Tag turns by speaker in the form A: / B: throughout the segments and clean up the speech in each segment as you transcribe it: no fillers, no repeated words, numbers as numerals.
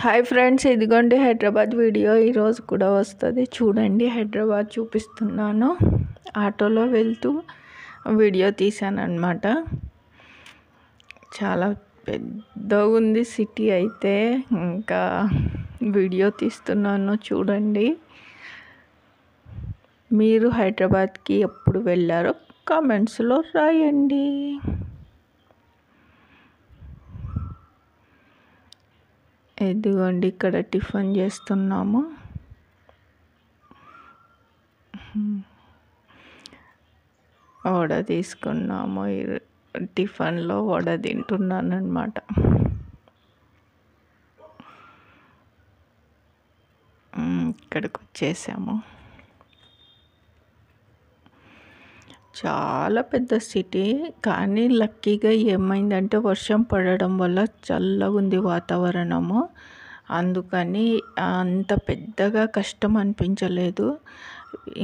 A: Hi friends, ఇదిగోండి Hyderabad video ఈరోజు కూడా వస్తుంది చూడండి. హైదరాబాద్ చూపిస్తున్నాను. ఆటోలో వెళ్తూ వీడియో తీశాను అన్నమాట. చాలా పెద్దగా ఉంది సిటీ అయితే, ఇంకా వీడియో తీస్తున్నాను చూడండి. మీరు హైదరాబాద్కి ఎప్పుడు వెళ్ళారో కామెంట్స్లో రాయండి. ఇదిగోండి ఇక్కడ టిఫిన్ చేస్తున్నాము. వడ తీసుకున్నాము. టిఫిన్లో వడ తింటున్నాను అన్నమాట. ఇక్కడికి వచ్చేసాము. చాలా పెద్ద సిటీ, కానీ లక్కీగా ఏమైందంటే వర్షం పడడం వల్ల చల్లగా ఉంది వాతావరణము. అందుకని అంత పెద్దగా కష్టం అనిపించలేదు.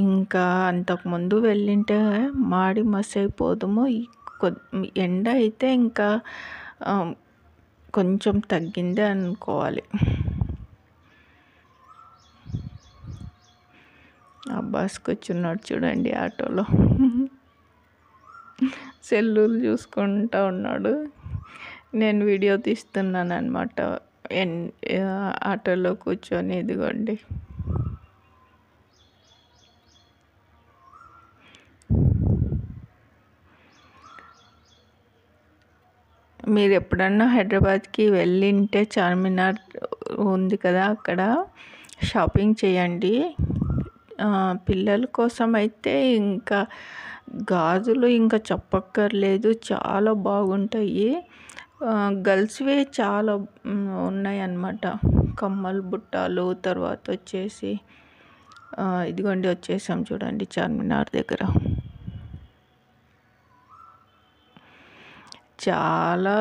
A: ఇంకా అంతకుముందు వెళ్ళింటే మాడి మసి అయిపోదుము. ఎండ అయితే ఇంకా కొంచెం తగ్గిందే అనుకోవాలి. అబ్బాస్ కూర్చున్నాడు చూడండి ఆటోలో. సెల్లులు చూసుకుంటూ ఉన్నాడు. నేను వీడియో తీస్తున్నాను అన్నమాట ఆటోలో కూర్చొని. ఇదిగోండి మీరు ఎప్పుడన్నా హైదరాబాద్కి వెళ్ళింటే చార్మినార్ ఉంది కదా, అక్కడ షాపింగ్ చేయండి. పిల్లల కోసం అయితే ఇంకా గాజులు ఇంకా చెప్పక్కర్లేదు, చాలా బాగుంటాయి. గర్ల్స్వే చాలా ఉన్నాయి అన్నమాట. కమ్మలు, బుట్టాలు. తర్వాత వచ్చేసి ఇదిగోండి వచ్చేసాం చూడండి చార్మినార్ దగ్గర. చాలా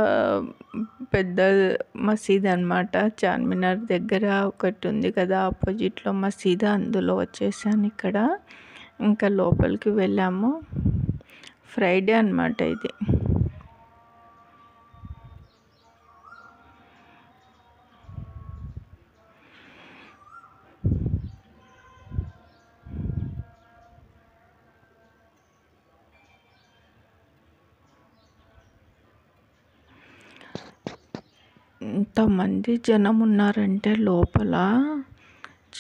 A: పెద్ద మసీద్ అన్నమాట. చార్మినార్ దగ్గర ఒకటి ఉంది కదా ఆపోజిట్లో మసీద్, అందులో వచ్చేసాను ఇక్కడ. ఇంకా లోపలికి వెళ్ళాము. ఫ్రైడే అన్నమాట ఇది. ఎంతమంది జనం ఉన్నారంటే లోపల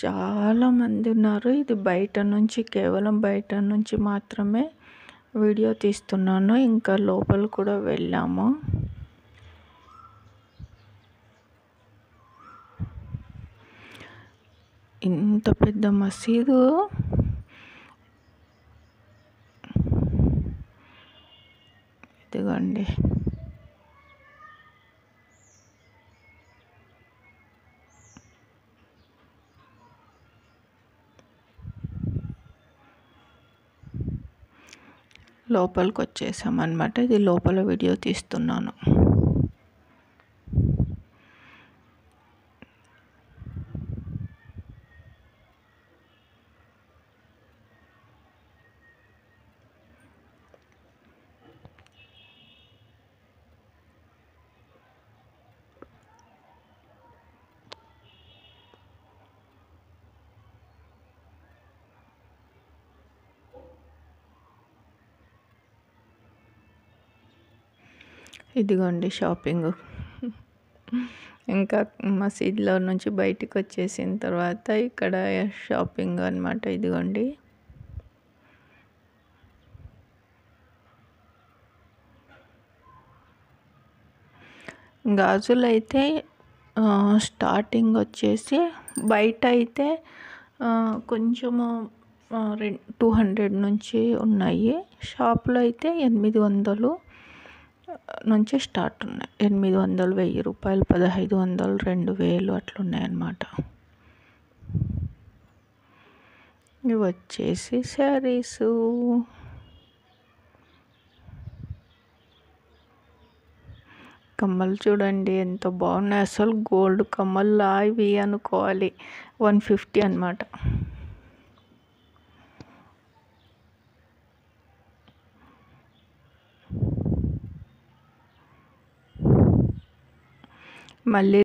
A: చాలామంది ఉన్నారు. ఇది బయట నుంచి, కేవలం బయట నుంచి మాత్రమే వీడియో తీస్తున్నాను. ఇంకా లోపల కూడా వెళ్ళాము. ఇంత పెద్ద మసీదు. ఇదిగోండి లోపలికి వచ్చేసాం అన్నమాట. ఇది లోపల వీడియో తీస్తున్నాను. ఇదిగోండి షాపింగ్. ఇంకా మసీద్లో నుంచి బయటికి వచ్చేసిన తర్వాత ఇక్కడ షాపింగ్ అన్నమాట. ఇదిగోండి గాజులు అయితే స్టార్టింగ్ వచ్చేసి బయట అయితే కొంచెము 200 నుంచి ఉన్నాయి. షాప్లో అయితే 800 నుంచి స్టార్ట్ ఉన్నాయి. 800, 1000 రూపాయలు, 1500, 2000 అట్లున్నాయి అన్నమాట. ఇవి వచ్చేసి శారీసు. కమ్మలు చూడండి ఎంత బాగున్నాయి. అసలు గోల్డ్ కమ్మల్లా ఇవి అనుకోవాలి. 150 అన్నమాట. మళ్ళీ